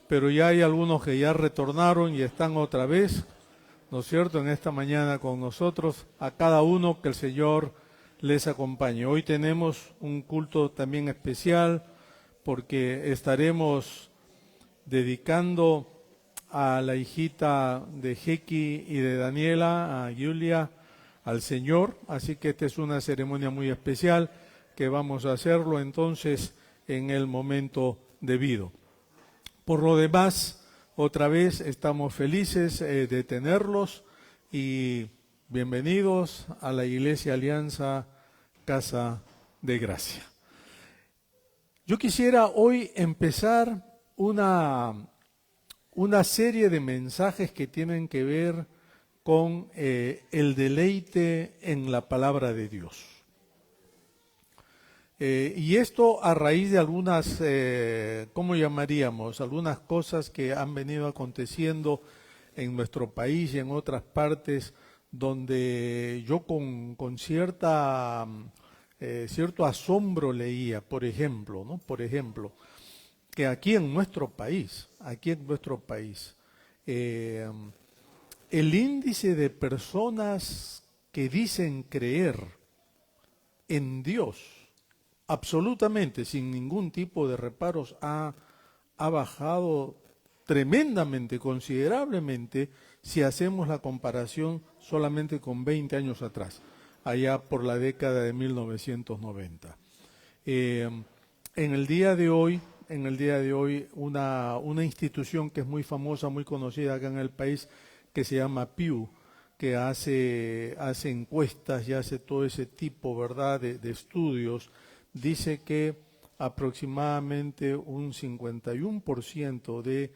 pero ya hay algunos que ya retornaron y están otra vez, ¿no es cierto?, en esta mañana con nosotros. A cada uno que el Señor les acompañe. Hoy tenemos un culto también especial porque estaremos dedicando a la hijita de Jeki y de Daniela, a Julia, al Señor. Así que esta es una ceremonia muy especial que vamos a hacerlo entonces en el momento debido. Por lo demás, otra vez estamos felices de tenerlos y bienvenidos a la Iglesia Alianza Casa de Gracia. Yo quisiera hoy empezar una serie de mensajes que tienen que ver con el deleite en la palabra de Dios. Y esto a raíz de algunas, ¿cómo llamaríamos? Algunas cosas que han venido aconteciendo en nuestro país y en otras partes donde yo con cierto asombro leía, por ejemplo, que aquí en nuestro país, el índice de personas que dicen creer en Dios absolutamente, sin ningún tipo de reparos, ha bajado tremendamente, considerablemente, si hacemos la comparación solamente con 20 años atrás, allá por la década de 1990. En el día de hoy, una institución que es muy famosa, muy conocida acá en el país, que se llama Pew, que hace encuestas y hace todo ese tipo, ¿verdad?, de estudios, dice que aproximadamente un 51% de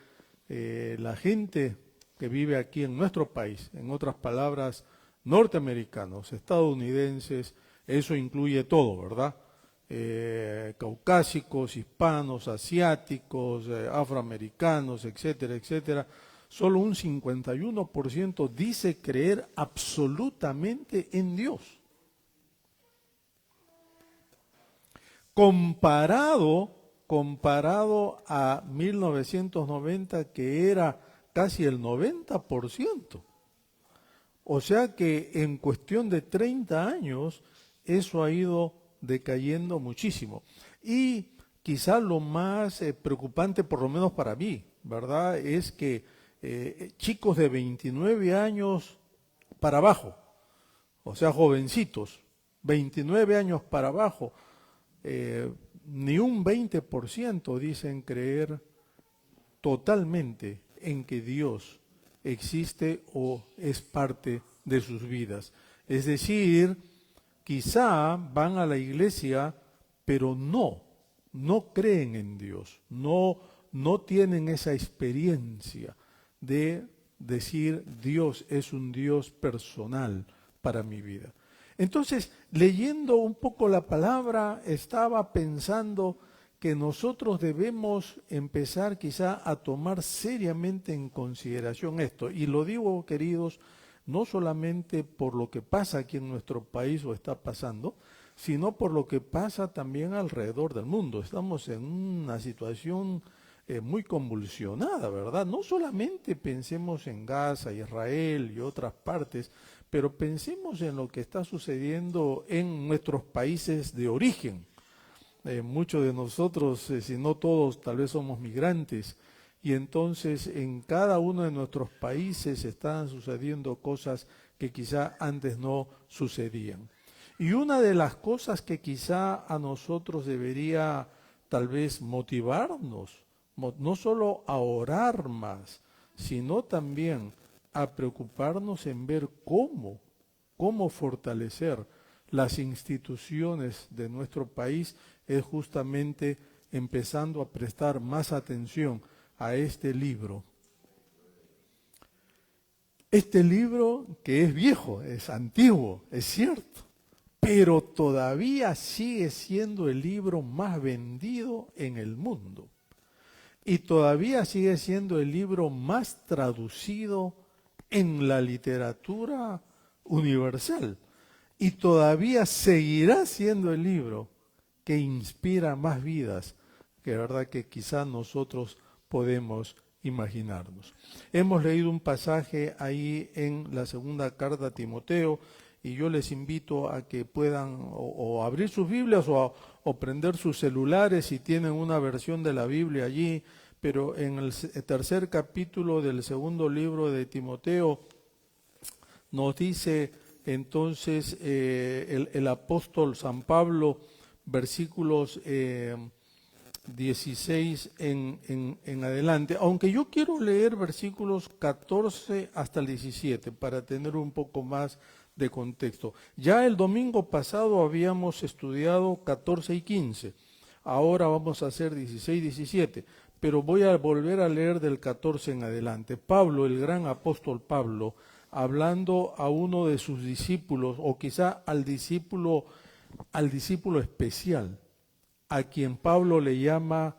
la gente que vive aquí en nuestro país, en otras palabras, norteamericanos, estadounidenses, eso incluye todo, ¿verdad? Caucásicos, hispanos, asiáticos, afroamericanos, etcétera, etcétera. Solo un 51% dice creer absolutamente en Dios. Comparado a 1990, que era casi el 90%. O sea que en cuestión de 30 años eso ha ido decayendo muchísimo. Y quizá lo más preocupante, por lo menos para mí, ¿verdad?, es que chicos de 29 años para abajo, o sea, jovencitos, 29 años para abajo, ni un 20% dicen creer totalmente en que Dios existe o es parte de sus vidas. Es decir, quizá van a la iglesia, pero no creen en Dios, no tienen esa experiencia de decir Dios es un Dios personal para mi vida. Entonces, leyendo un poco la palabra, estaba pensando que nosotros debemos empezar quizá a tomar seriamente en consideración esto. Y lo digo, queridos, no solamente por lo que pasa aquí en nuestro país o está pasando, sino por lo que pasa también alrededor del mundo. Estamos en una situación muy convulsionada, ¿verdad? No solamente pensemos en Gaza, Israel y otras partes, pero pensemos en lo que está sucediendo en nuestros países de origen. Muchos de nosotros, si no todos, tal vez somos migrantes, y entonces en cada uno de nuestros países están sucediendo cosas que quizá antes no sucedían. Y una de las cosas que quizá a nosotros debería tal vez motivarnos, no solo a orar más, sino también a preocuparnos en ver cómo fortalecer las instituciones de nuestro país, es justamente empezando a prestar más atención a este libro. Este libro que es viejo, es antiguo, es cierto, pero todavía sigue siendo el libro más vendido en el mundo. Y todavía sigue siendo el libro más traducido en la literatura universal. Y todavía seguirá siendo el libro que inspira más vidas, que verdad que quizás nosotros podemos imaginarnos. Hemos leído un pasaje ahí en la segunda carta a Timoteo, y yo les invito a que puedan o abrir sus Biblias o prender sus celulares si tienen una versión de la Biblia allí, pero en el tercer capítulo del segundo libro de Timoteo nos dice entonces el apóstol San Pablo, versículos 16 en adelante, aunque yo quiero leer versículos 14 hasta el 17 para tener un poco más de contexto. Ya el domingo pasado habíamos estudiado 14 y 15, ahora vamos a hacer 16 y 17, pero voy a volver a leer del 14 en adelante. Pablo, el gran apóstol Pablo, hablando a uno de sus discípulos, o quizá al discípulo especial, a quien Pablo le llama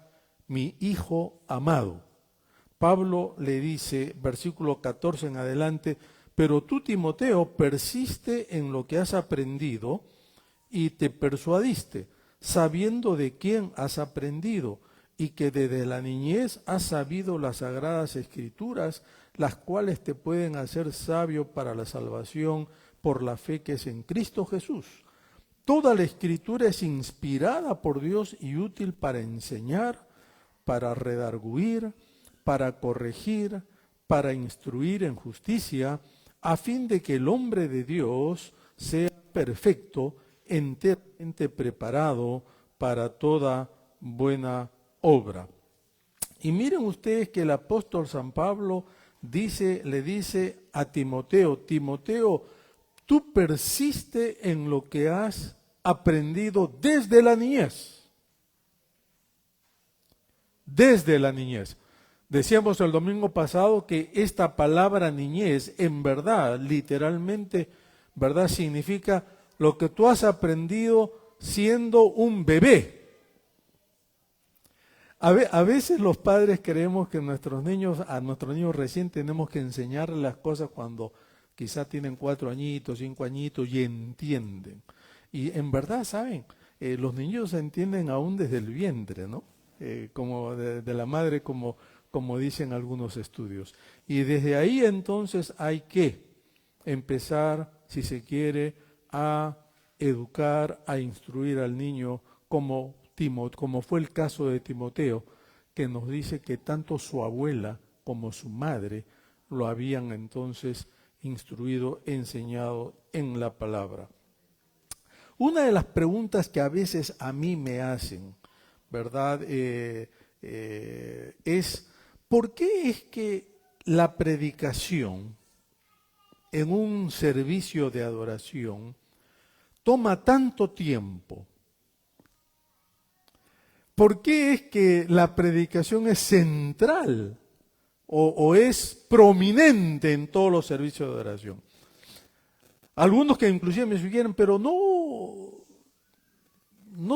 mi hijo amado. Pablo le dice, versículo 14 en adelante, pero tú, Timoteo, persiste en lo que has aprendido y te persuadiste, sabiendo de quién has aprendido, y que desde la niñez has sabido las sagradas escrituras, las cuales te pueden hacer sabio para la salvación por la fe que es en Cristo Jesús. Toda la escritura es inspirada por Dios y útil para enseñar, para redarguir, para corregir, para instruir en justicia, a fin de que el hombre de Dios sea perfecto, enteramente preparado para toda buena obra. Y miren ustedes que el apóstol San Pablo le dice a Timoteo, Timoteo, tú persiste en lo que has aprendido desde la niñez. Desde la niñez. Decíamos el domingo pasado que esta palabra niñez, en verdad, literalmente, ¿verdad?, significa lo que tú has aprendido siendo un bebé. A veces los padres creemos que a nuestros niños recién tenemos que enseñarles las cosas cuando quizá tienen 4 añitos, 5 añitos y entienden. Y en verdad, ¿saben? Los niños se entienden aún desde el vientre, ¿no? Como de la madre, como dicen algunos estudios. Y desde ahí entonces hay que empezar, si se quiere, a educar, a instruir al niño como fue el caso de Timoteo, que nos dice que tanto su abuela como su madre lo habían entonces instruido, enseñado en la palabra. Una de las preguntas que a veces a mí me hacen, ¿verdad?, es ¿por qué es que la predicación en un servicio de adoración toma tanto tiempo? ¿Por qué es que la predicación es central o es prominente en todos los servicios de adoración? Algunos que inclusive me sugieren, pero no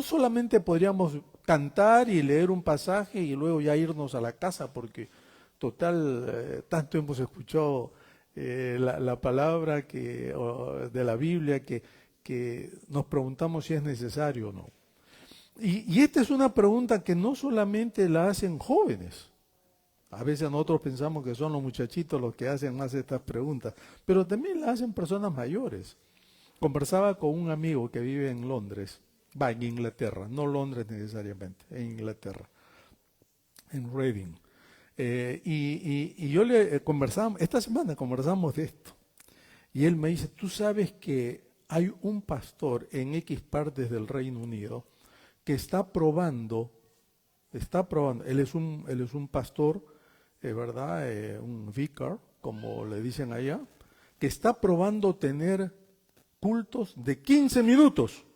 solamente podríamos cantar y leer un pasaje y luego ya irnos a la casa, porque total, tanto hemos escuchado la palabra de la Biblia que nos preguntamos si es necesario o no. Y esta es una pregunta que no solamente la hacen jóvenes. A veces nosotros pensamos que son los muchachitos los que hacen más estas preguntas, pero también la hacen personas mayores. Conversaba con un amigo que vive en Londres, en Inglaterra, no Londres necesariamente, en Inglaterra, en Reading. Y yo le conversamos, esta semana conversamos de esto, y él me dice, tú sabes que hay un pastor en X partes del Reino Unido que está probando, él es un pastor, ¿verdad?, un vicar, como le dicen allá, que está probando tener cultos de 15 minutos.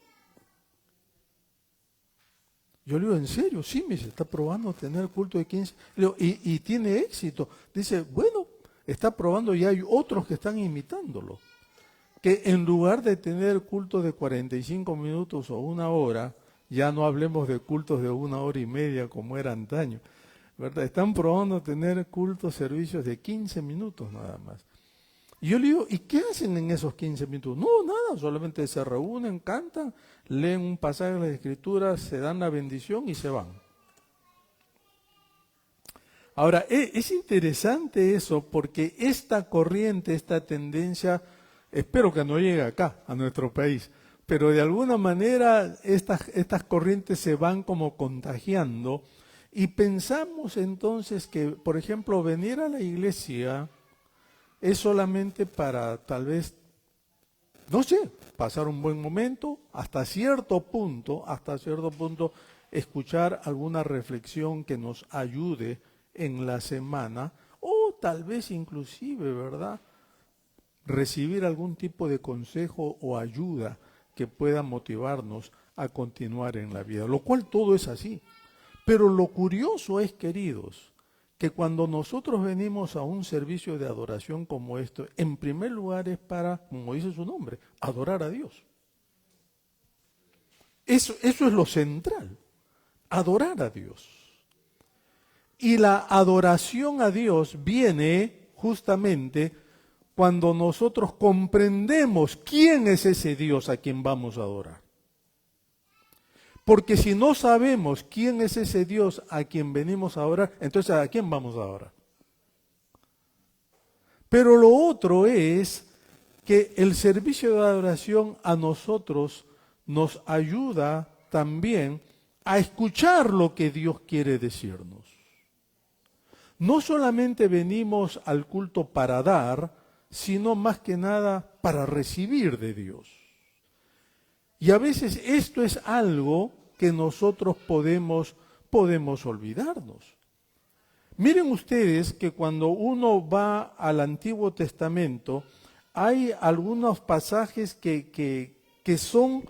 Yo le digo, ¿en serio? Sí, me dice, está probando tener culto de 15. Le digo, y tiene éxito. Dice, bueno, está probando y hay otros que están imitándolo. Que en lugar de tener cultos de 45 minutos o 1 hora, ya no hablemos de cultos de 1 hora y media como era antaño, ¿verdad? Están probando tener cultos, servicios de 15 minutos nada más. Y yo le digo, ¿y qué hacen en esos 15 minutos? No, nada, solamente se reúnen, cantan, leen un pasaje de las Escrituras, se dan la bendición y se van. Ahora, es interesante eso porque esta corriente, esta tendencia, espero que no llegue acá, a nuestro país, pero de alguna manera estas corrientes se van como contagiando y pensamos entonces que, por ejemplo, venir a la iglesia es solamente para tal vez, no sé, pasar un buen momento, hasta cierto punto, escuchar alguna reflexión que nos ayude en la semana, o tal vez inclusive, ¿verdad?, recibir algún tipo de consejo o ayuda que pueda motivarnos a continuar en la vida, lo cual todo es así. Pero lo curioso es, queridos, que cuando nosotros venimos a un servicio de adoración como esto, en primer lugar es para, como dice su nombre, adorar a Dios. Eso es lo central, adorar a Dios. Y la adoración a Dios viene justamente cuando nosotros comprendemos quién es ese Dios a quien vamos a adorar. Porque si no sabemos quién es ese Dios a quien venimos a adorar, entonces ¿a quién vamos a adorar? Pero lo otro es que el servicio de adoración a nosotros nos ayuda también a escuchar lo que Dios quiere decirnos. No solamente venimos al culto para dar, sino más que nada para recibir de Dios. Y a veces esto es algo que nosotros podemos olvidarnos. Miren ustedes que cuando uno va al Antiguo Testamento, hay algunos pasajes que son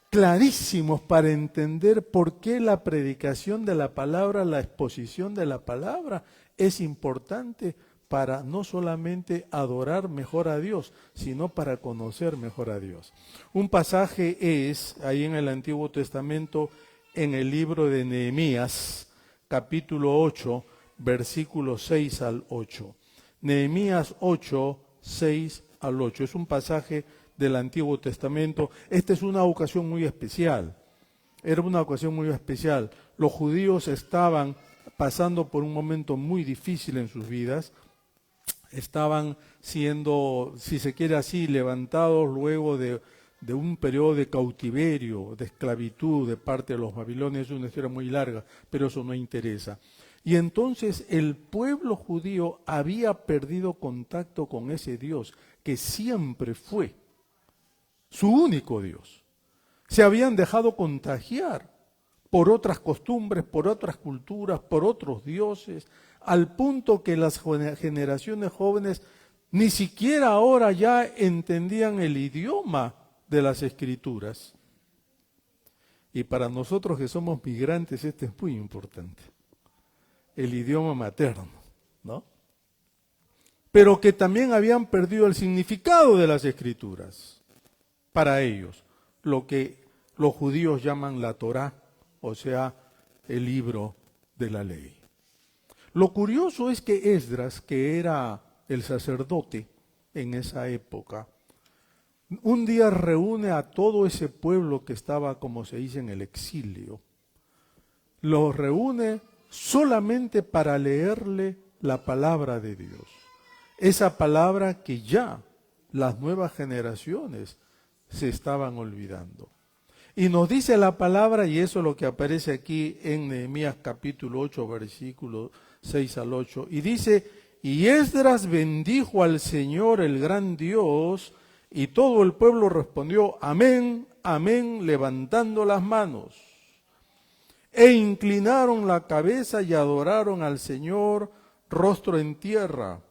clarísimos para entender por qué la predicación de la palabra, la exposición de la palabra es importante para no solamente adorar mejor a Dios, sino para conocer mejor a Dios. Un pasaje es, ahí en el Antiguo Testamento, en el libro de Nehemías, capítulo 8, versículos 6 al 8. Nehemías 8, 6 al 8. Es un pasaje del Antiguo Testamento. Esta es una ocasión muy especial. Era una ocasión muy especial. Los judíos estaban pasando por un momento muy difícil en sus vidas. Estaban siendo, si se quiere así, levantados luego de un periodo de cautiverio, de esclavitud de parte de los babilonios. Es una historia muy larga, pero eso no interesa. Y entonces el pueblo judío había perdido contacto con ese Dios que siempre fue su único Dios. Se habían dejado contagiar por otras costumbres, por otras culturas, por otros dioses, al punto que las generaciones jóvenes ni siquiera ahora ya entendían el idioma de las Escrituras. Y para nosotros que somos migrantes, esto es muy importante. El idioma materno, ¿no? Pero que también habían perdido el significado de las Escrituras para ellos, lo que los judíos llaman la Torá, o sea, el libro de la ley. Lo curioso es que Esdras, que era el sacerdote en esa época, un día reúne a todo ese pueblo que estaba, como se dice, en el exilio. Los reúne solamente para leerle la palabra de Dios. Esa palabra que ya las nuevas generaciones se estaban olvidando. Y nos dice la palabra, y eso es lo que aparece aquí en Nehemías capítulo 8, versículos 6 al 8, y dice, y Esdras bendijo al Señor el gran Dios, y todo el pueblo respondió, amén, amén, levantando las manos. E inclinaron la cabeza y adoraron al Señor, rostro en tierra.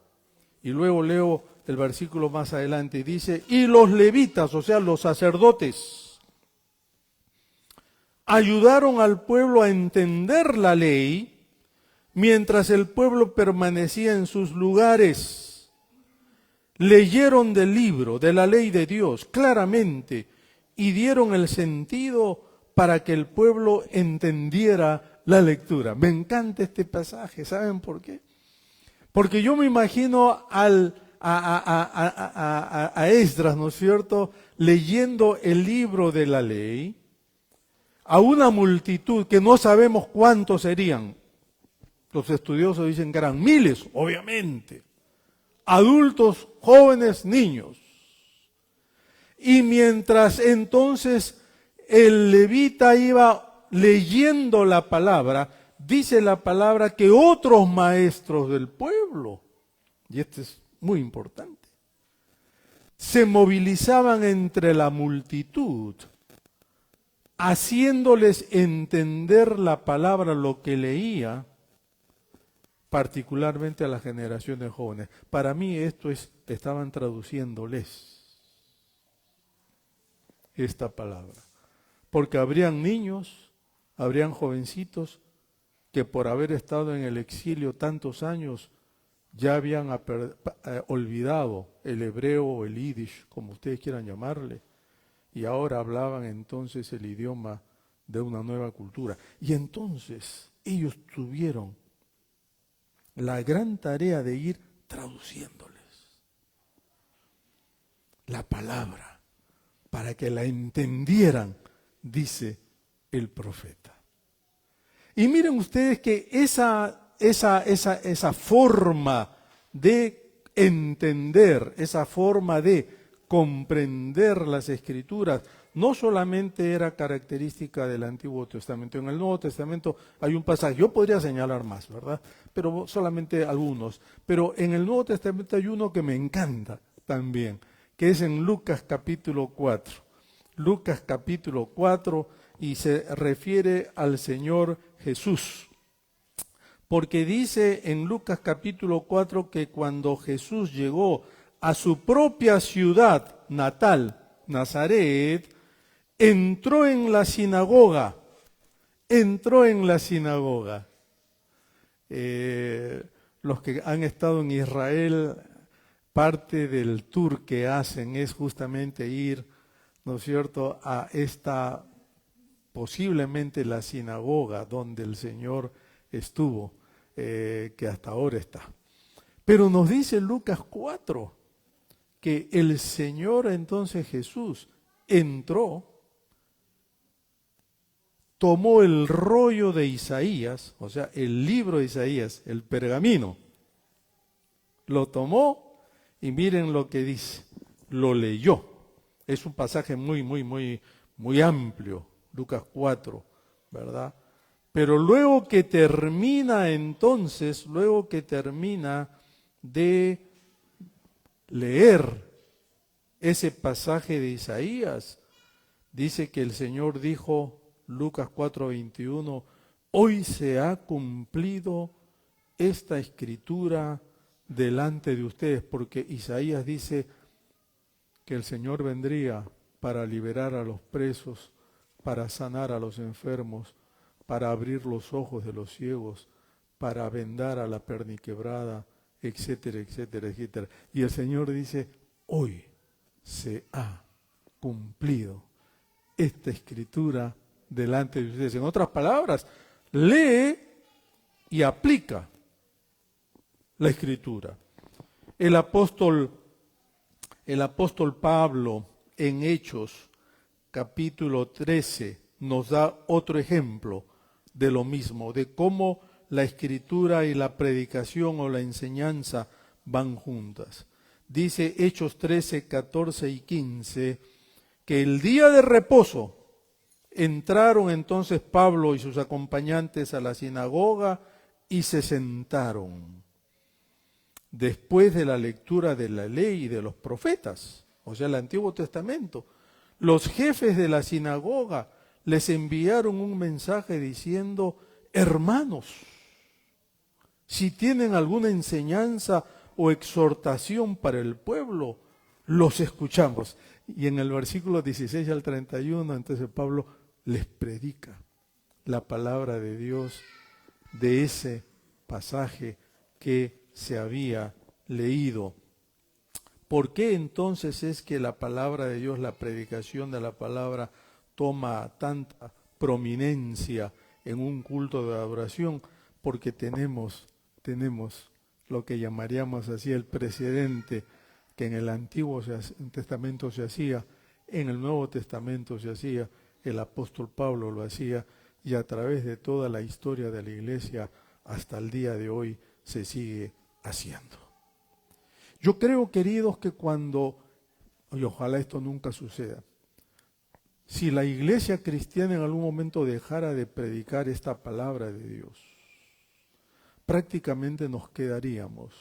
Y luego leo el versículo más adelante, y dice, y los levitas, o sea, los sacerdotes, ayudaron al pueblo a entender la ley, mientras el pueblo permanecía en sus lugares. Leyeron del libro, de la ley de Dios, claramente, y dieron el sentido para que el pueblo entendiera la lectura. Me encanta este pasaje, ¿saben por qué? Porque yo me imagino a Esdras, ¿no es cierto?, leyendo el libro de la ley, a una multitud que no sabemos cuántos serían, Los estudiosos dicen que eran miles, obviamente. Adultos, jóvenes, niños. Y mientras entonces el levita iba leyendo la palabra, dice la palabra que otros maestros del pueblo, y esto es muy importante, se movilizaban entre la multitud, haciéndoles entender la palabra, lo que leía, particularmente a las generaciones jóvenes. Para mí esto es, estaban traduciéndoles esta palabra. Porque habrían niños, habrían jovencitos que por haber estado en el exilio tantos años ya habían olvidado el hebreo o el yiddish, como ustedes quieran llamarle, y ahora hablaban entonces el idioma de una nueva cultura. Y entonces ellos tuvieron la gran tarea de ir traduciéndoles la palabra para que la entendieran, dice el profeta. Y miren ustedes que esa forma de entender, esa forma de comprender las Escrituras, no solamente era característica del Antiguo Testamento. En el Nuevo Testamento hay un pasaje, yo podría señalar más, ¿verdad? Pero solamente algunos. Pero en el Nuevo Testamento hay uno que me encanta también, que es en Lucas capítulo 4. Lucas capítulo 4, y se refiere al Señor Jesús. Porque dice en Lucas capítulo 4 que cuando Jesús llegó a su propia ciudad natal, Nazaret, entró en la sinagoga. Los que han estado en Israel, parte del tour que hacen es justamente ir, ¿no es cierto?, a esta, posiblemente la sinagoga donde el Señor estuvo, que hasta ahora está. Pero nos dice Lucas 4 que el Señor entonces Jesús entró, tomó el rollo de Isaías, o sea, el libro de Isaías, el pergamino, lo tomó y miren lo que dice, lo leyó. Es un pasaje muy amplio, Lucas 4, ¿verdad? Pero luego que termina entonces, luego que termina de leer ese pasaje de Isaías, dice que el Señor dijo, Lucas 4:21, hoy se ha cumplido esta escritura delante de ustedes, porque Isaías dice que el Señor vendría para liberar a los presos, para sanar a los enfermos, para abrir los ojos de los ciegos, para vendar a la perniquebrada, etcétera, etcétera, etcétera. Y el Señor dice, hoy se ha cumplido esta escritura delante de ustedes. En otras palabras, lee y aplica la escritura. El apóstol Pablo en Hechos capítulo 13 nos da otro ejemplo de lo mismo, de cómo la escritura y la predicación o la enseñanza van juntas. Dice Hechos 13, 14 y 15, que el día de reposo entraron entonces Pablo y sus acompañantes a la sinagoga y se sentaron. Después de la lectura de la ley y de los profetas, o sea, el Antiguo Testamento, los jefes de la sinagoga les enviaron un mensaje diciendo, hermanos, si tienen alguna enseñanza o exhortación para el pueblo, los escuchamos. Y en el versículo 16 al 31, entonces Pablo les predica la palabra de Dios de ese pasaje que se había leído. ¿Por qué entonces es que la palabra de Dios, la predicación de la palabra, toma tanta prominencia en un culto de adoración? Porque tenemos lo que llamaríamos así el precedente, que en el Antiguo Testamento se hacía, en el Nuevo Testamento se hacía, el apóstol Pablo lo hacía, y a través de toda la historia de la Iglesia hasta el día de hoy se sigue haciendo. Yo creo, queridos, que cuando, y ojalá esto nunca suceda, si la iglesia cristiana en algún momento dejara de predicar esta palabra de Dios, prácticamente nos quedaríamos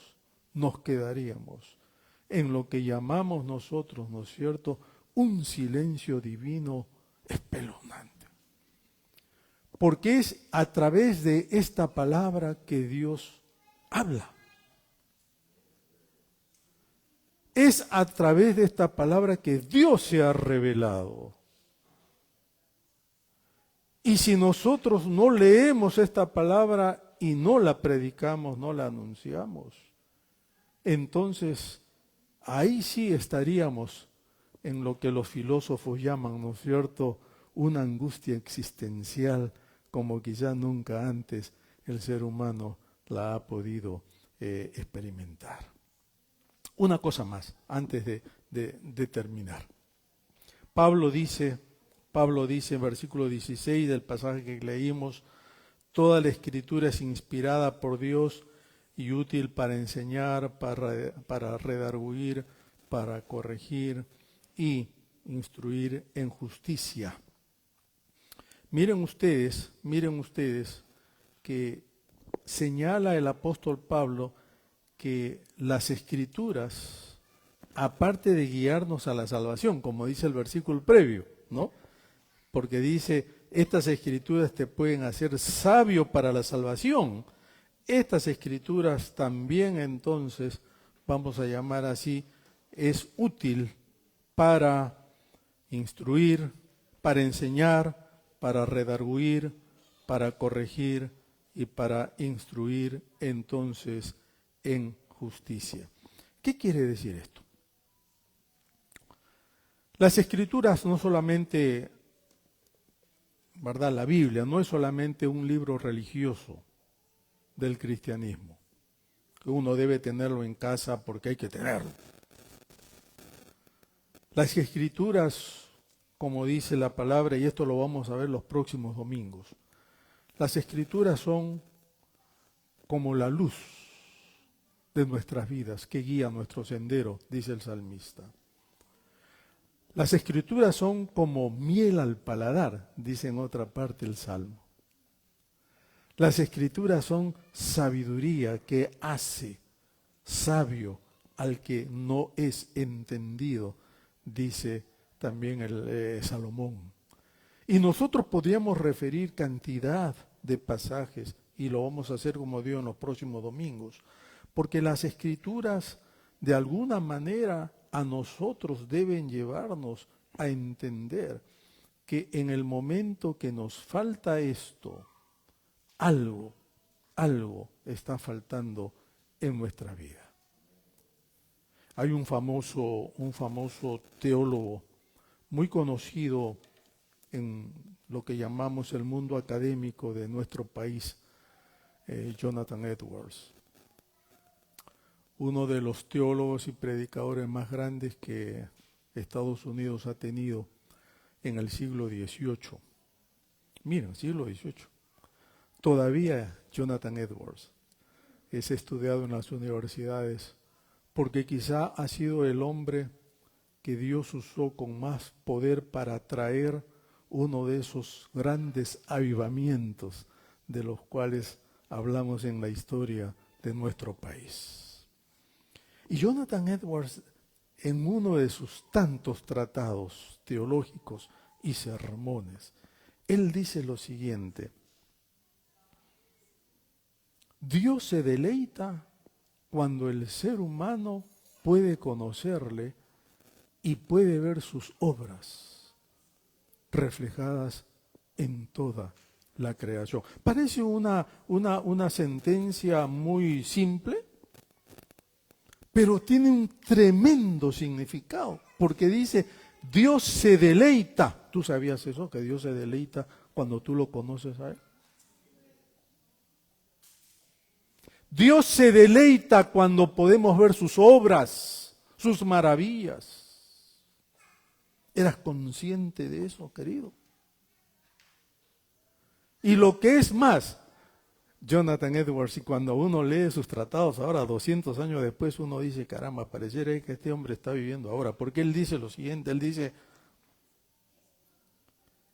en lo que llamamos nosotros, ¿no es cierto?, un silencio divino espeluznante. Porque es a través de esta palabra que Dios habla. Es a través de esta palabra que Dios se ha revelado. Y si nosotros no leemos esta palabra y no la predicamos, no la anunciamos, entonces ahí sí estaríamos en lo que los filósofos llaman, ¿no es cierto?, una angustia existencial como quizá nunca antes el ser humano la ha podido experimentar. Una cosa más, antes de terminar. Pablo dice en versículo 16 del pasaje que leímos, toda la escritura es inspirada por Dios y útil para enseñar, para redarguir, para corregir y instruir en justicia. Miren ustedes que señala el apóstol Pablo que las escrituras, aparte de guiarnos a la salvación, como dice el versículo previo, ¿no?, porque dice, estas escrituras te pueden hacer sabio para la salvación. Estas escrituras también entonces, vamos a llamar así, es útil para instruir, para enseñar, para redarguir, para corregir y para instruir entonces en justicia. ¿Qué quiere decir esto? Las escrituras no solamente, ¿verdad?, la Biblia no es solamente un libro religioso del cristianismo, que uno debe tenerlo en casa porque hay que tenerlo. Las escrituras, como dice la palabra, y esto lo vamos a ver los próximos domingos, las escrituras son como la luz de nuestras vidas que guía nuestro sendero, dice el salmista. Las escrituras son como miel al paladar, dice en otra parte el Salmo. Las escrituras son sabiduría que hace sabio al que no es entendido, dice también el Salomón. Y nosotros podríamos referir cantidad de pasajes, y lo vamos a hacer como Dios en los próximos domingos, porque las escrituras de alguna manera a nosotros deben llevarnos a entender que en el momento que nos falta esto, algo está faltando en nuestra vida. Hay un famoso teólogo muy conocido en lo que llamamos el mundo académico de nuestro país, Jonathan Edwards. Uno de los teólogos y predicadores más grandes que Estados Unidos ha tenido en el siglo XVIII. Miren, siglo XVIII. Todavía Jonathan Edwards es estudiado en las universidades porque quizá ha sido el hombre que Dios usó con más poder para traer uno de esos grandes avivamientos de los cuales hablamos en la historia de nuestro país. Y Jonathan Edwards, en uno de sus tantos tratados teológicos y sermones, él dice lo siguiente: Dios se deleita cuando el ser humano puede conocerle y puede ver sus obras reflejadas en toda la creación. Parece una sentencia muy simple, pero tiene un tremendo significado, porque dice, Dios se deleita. ¿Tú sabías eso? Que Dios se deleita cuando tú lo conoces a Él. Dios se deleita cuando podemos ver sus obras, sus maravillas. ¿Eras consciente de eso, querido? Y lo que es más, Jonathan Edwards, y cuando uno lee sus tratados ahora, 200 años después, uno dice, caramba, pareciera que este hombre está viviendo ahora, porque él dice lo siguiente, él dice,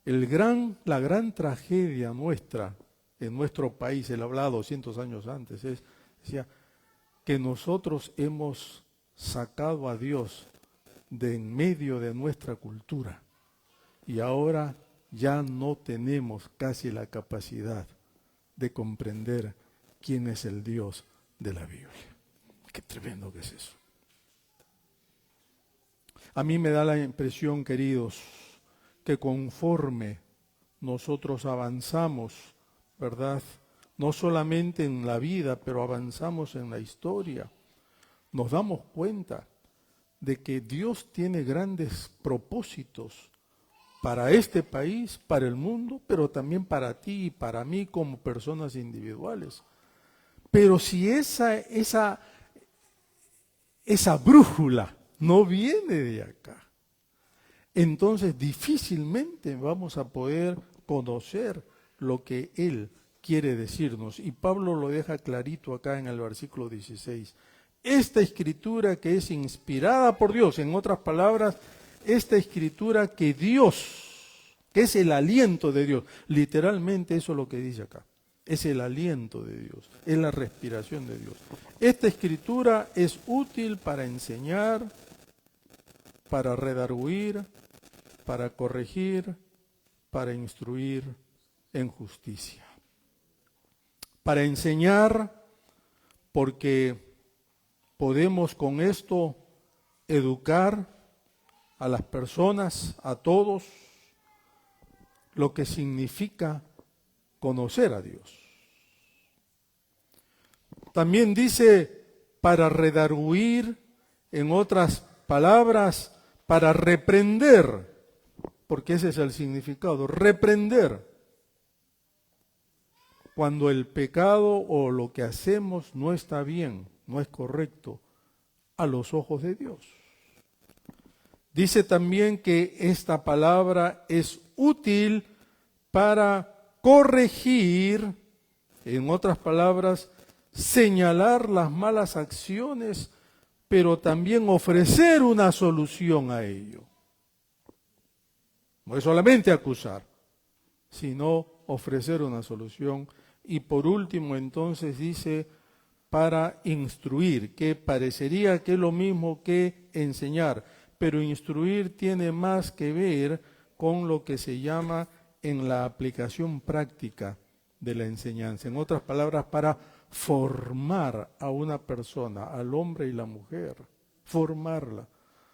la gran tragedia nuestra, en nuestro país, él hablaba 200 años antes, decía, que nosotros hemos sacado a Dios de en medio de nuestra cultura y ahora ya no tenemos casi la capacidad de comprender quién es el Dios de la Biblia. Qué tremendo que es eso. A mí me da la impresión, queridos, que conforme nosotros avanzamos, ¿verdad? No solamente en la vida, pero avanzamos en la historia, nos damos cuenta de que Dios tiene grandes propósitos para este país, para el mundo, pero también para ti y para mí como personas individuales. Pero si esa brújula no viene de acá, entonces difícilmente vamos a poder conocer lo que Él quiere decirnos. Y Pablo lo deja clarito acá en el versículo 16. Esta escritura que es inspirada por Dios, en otras palabras, esta escritura que Dios, que es el aliento de Dios, literalmente eso es lo que dice acá, es el aliento de Dios, es la respiración de Dios. Esta escritura es útil para enseñar, para redarguir, para corregir, para instruir en justicia. Para enseñar, porque podemos con esto educar a las personas, a todos, lo que significa conocer a Dios. También dice para redarguir, en otras palabras, para reprender, porque ese es el significado, reprender cuando el pecado o lo que hacemos no está bien, no es correcto a los ojos de Dios. Dice también que esta palabra es útil para corregir, en otras palabras, señalar las malas acciones, pero también ofrecer una solución a ello. No es solamente acusar, sino ofrecer una solución. Y por último, entonces dice, para instruir, que parecería que es lo mismo que enseñar, pero instruir tiene más que ver con lo que se llama en la aplicación práctica de la enseñanza. En otras palabras, para formar a una persona, al hombre y la mujer, formarla.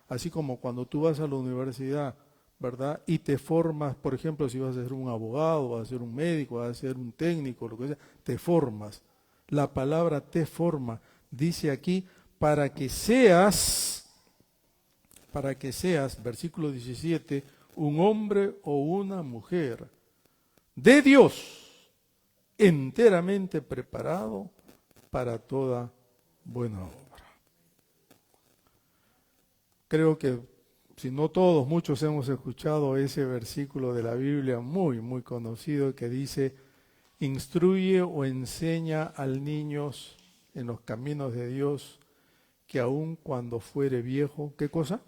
Así como cuando tú vas a la universidad, ¿verdad? Y te formas, por ejemplo, si vas a ser un abogado, vas a ser un médico, vas a ser un técnico, lo que sea, te formas. La palabra te forma, dice aquí, para que seas, versículo 17, un hombre o una mujer de Dios, enteramente preparado para toda buena obra. Creo que, si no todos, muchos hemos escuchado ese versículo de la Biblia muy, muy conocido que dice, instruye o enseña al niño en los caminos de Dios, que aun cuando fuere viejo, ¿qué cosa?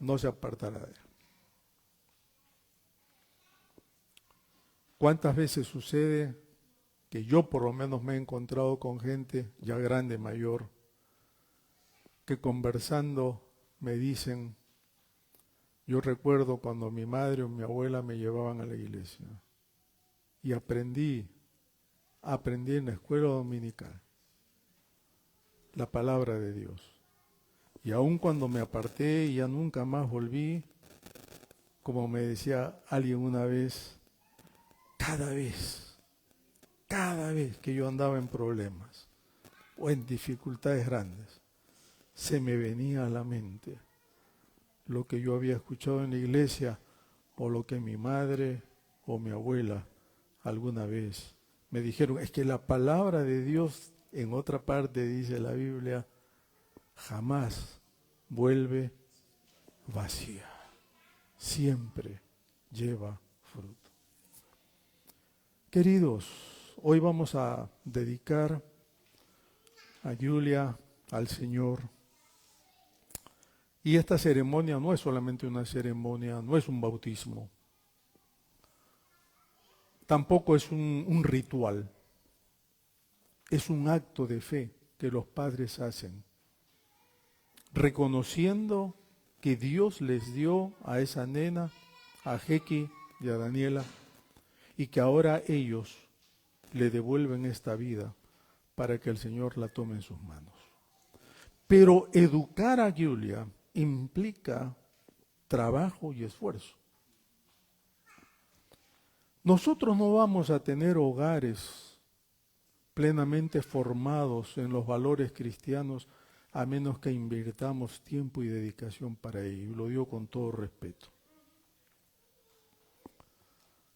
No se apartará de él. ¿Cuántas veces sucede que yo por lo menos me he encontrado con gente ya grande, mayor, que conversando me dicen, yo recuerdo cuando mi madre o mi abuela me llevaban a la iglesia y aprendí en la escuela dominical la palabra de Dios. Y aun cuando me aparté y ya nunca más volví, como me decía alguien una vez, cada vez que yo andaba en problemas o en dificultades grandes, se me venía a la mente lo que yo había escuchado en la iglesia o lo que mi madre o mi abuela alguna vez me dijeron. Es que la palabra de Dios, en otra parte dice la Biblia, jamás vuelve vacía, siempre lleva fruto. Queridos, hoy vamos a dedicar a Julia al Señor. Y esta ceremonia no es solamente una ceremonia, no es un bautismo. Tampoco es un ritual. Es un acto de fe que los padres hacen, reconociendo que Dios les dio a esa nena, a Jeki y a Daniela, y que ahora ellos le devuelven esta vida para que el Señor la tome en sus manos. Pero educar a Julia implica trabajo y esfuerzo. Nosotros no vamos a tener hogares plenamente formados en los valores cristianos a menos que invirtamos tiempo y dedicación para ello. Y lo digo con todo respeto.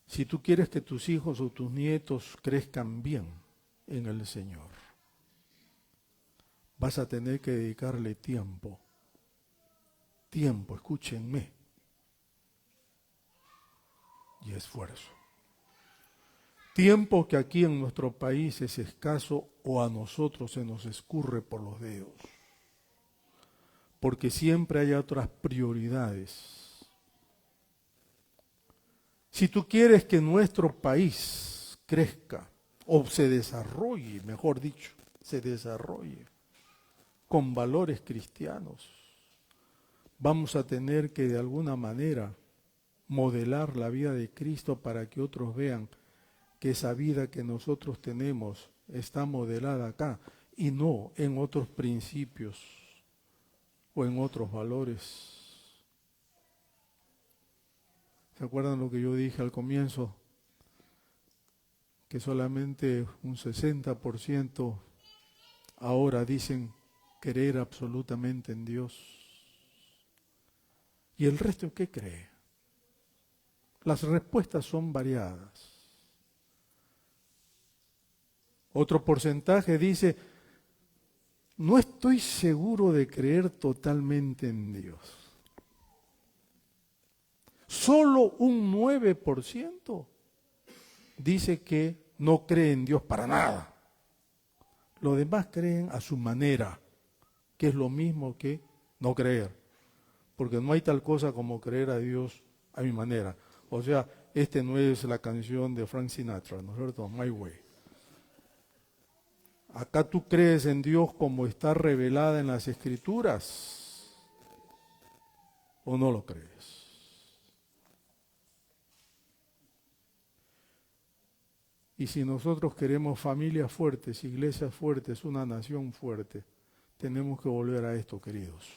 Si tú quieres que tus hijos o tus nietos crezcan bien en el Señor, vas a tener que dedicarle tiempo. Tiempo, escúchenme. Y esfuerzo. Tiempo que aquí en nuestro país es escaso o a nosotros se nos escurre por los dedos. Porque siempre hay otras prioridades. Si tú quieres que nuestro país crezca o se desarrolle, mejor dicho, se desarrolle con valores cristianos, vamos a tener que de alguna manera modelar la vida de Cristo para que otros vean que esa vida que nosotros tenemos está modelada acá y no en otros principios o en otros valores. ¿Se acuerdan lo que yo dije al comienzo? Que solamente un 60% ahora dicen creer absolutamente en Dios. ¿Y el resto qué cree? Las respuestas son variadas. Otro porcentaje dice, no estoy seguro de creer totalmente en Dios. Solo un 9% dice que no cree en Dios para nada. Los demás creen a su manera, que es lo mismo que no creer. Porque no hay tal cosa como creer a Dios a mi manera. O sea, no es la canción de Frank Sinatra, ¿no es cierto? My Way. Acá tú crees en Dios como está revelada en las Escrituras, ¿o no lo crees? Y si nosotros queremos familias fuertes, iglesias fuertes, una nación fuerte, tenemos que volver a esto, queridos.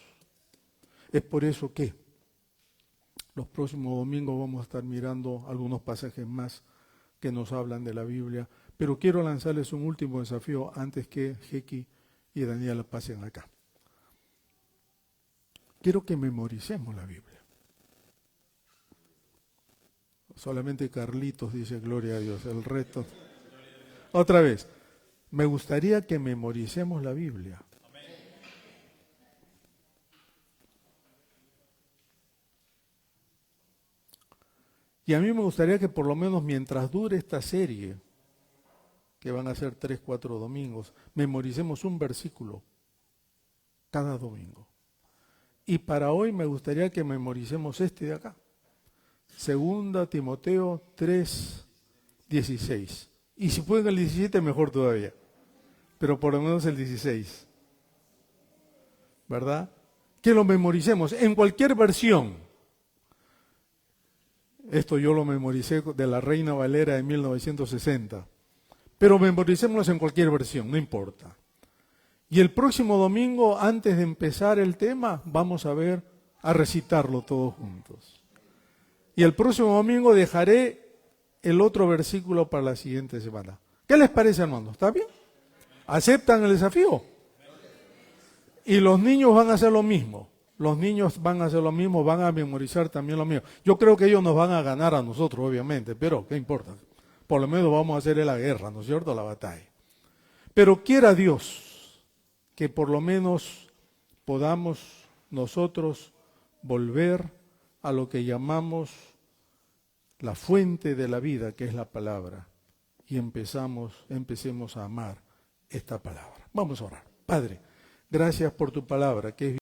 Es por eso que los próximos domingos vamos a estar mirando algunos pasajes más que nos hablan de la Biblia. Pero quiero lanzarles un último desafío antes que Jeki y Daniela pasen acá. Quiero que memoricemos la Biblia. Solamente Carlitos dice gloria a Dios, el resto. Otra vez, me gustaría que memoricemos la Biblia. Y a mí me gustaría que por lo menos mientras dure esta serie, que van a ser 3, 4 domingos, memoricemos un versículo cada domingo. Y para hoy me gustaría que memoricemos este de acá. 2 Timoteo 3, 16. Y si pueden el 17, mejor todavía. Pero por lo menos el 16. ¿Verdad? Que lo memoricemos en cualquier versión. Esto yo lo memoricé de la Reina Valera de 1960. Pero memoricémoslos en cualquier versión, no importa. Y el próximo domingo, antes de empezar el tema, vamos a recitarlo todos juntos. Y el próximo domingo dejaré el otro versículo para la siguiente semana. ¿Qué les parece, hermanos? ¿Está bien? ¿Aceptan el desafío? Y los niños van a hacer lo mismo. Los niños van a hacer lo mismo, van a memorizar también lo mismo. Yo creo que ellos nos van a ganar a nosotros, obviamente, pero ¿qué importa? Por lo menos vamos a hacer la guerra, ¿no es cierto? La batalla. Pero quiera Dios que por lo menos podamos nosotros volver a lo que llamamos la fuente de la vida, que es la palabra, y empecemos a amar esta palabra. Vamos a orar. Padre, gracias por tu palabra, que es